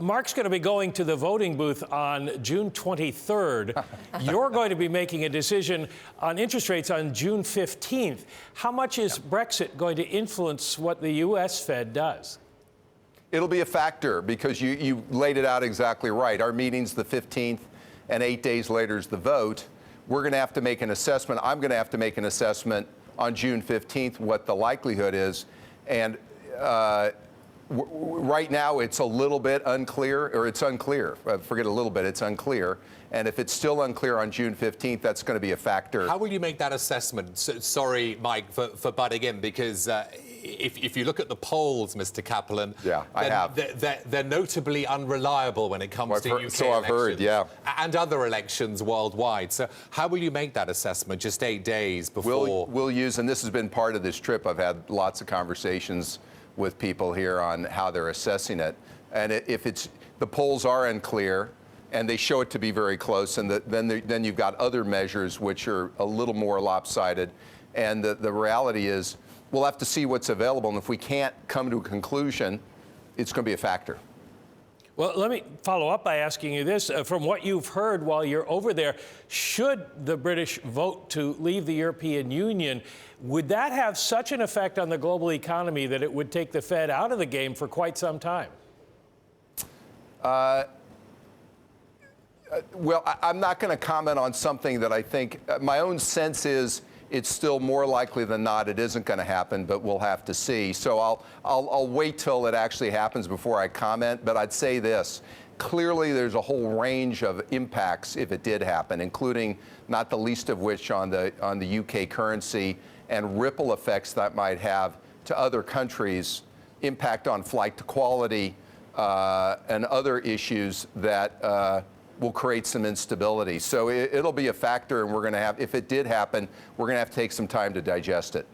Mark's going to be going to the voting booth on June 23rd. You're going to be making a decision on interest rates on June 15th. How much is Brexit going to influence what the U.S. Fed does? It'll be a factor because you laid it out exactly right. Our meeting's the 15th, and 8 days later is the vote. We're going to have to make an assessment. I'm going to have to make an assessment on June 15th what the likelihood is. And right now, it's a little bit unclear, or it's unclear. Forget a little bit, it's unclear. And if it's still unclear on June 15th, that's going to be a factor. How will you make that assessment? Sorry, Mike, for butting in, because if you look at the polls, Mr. Kaplan, they're notably unreliable when it comes to UK elections. So I've heard, yeah. And other elections worldwide. So how will you make that assessment just 8 days before? We'll use, and this has been part of this trip, I've had lots of conversations with people here on how they're assessing it. And if the polls are unclear, and they show it to be very close, and then you've got other measures which are a little more lopsided. And the reality is, we'll have to see what's available, and if we can't come to a conclusion, it's going to be a factor. Well, let me follow up by asking you this. From what you've heard while you're over there, should the British vote to leave the European Union, would that have such an effect on the global economy that it would take the Fed out of the game for quite some time? Well, I'm not going to comment on something that I think, my own sense is it's still more likely than not it isn't going to happen, but we'll have to see. So I'll wait till it actually happens before I comment, but I'd say this. Clearly, there's a whole range of impacts if it did happen, including not the least of which on the UK currency and ripple effects that might have to other countries, impact on flight to quality, and other issues that will create some instability. So it'll be a factor, and we're going to have, if it did happen, we're going to have to take some time to digest it.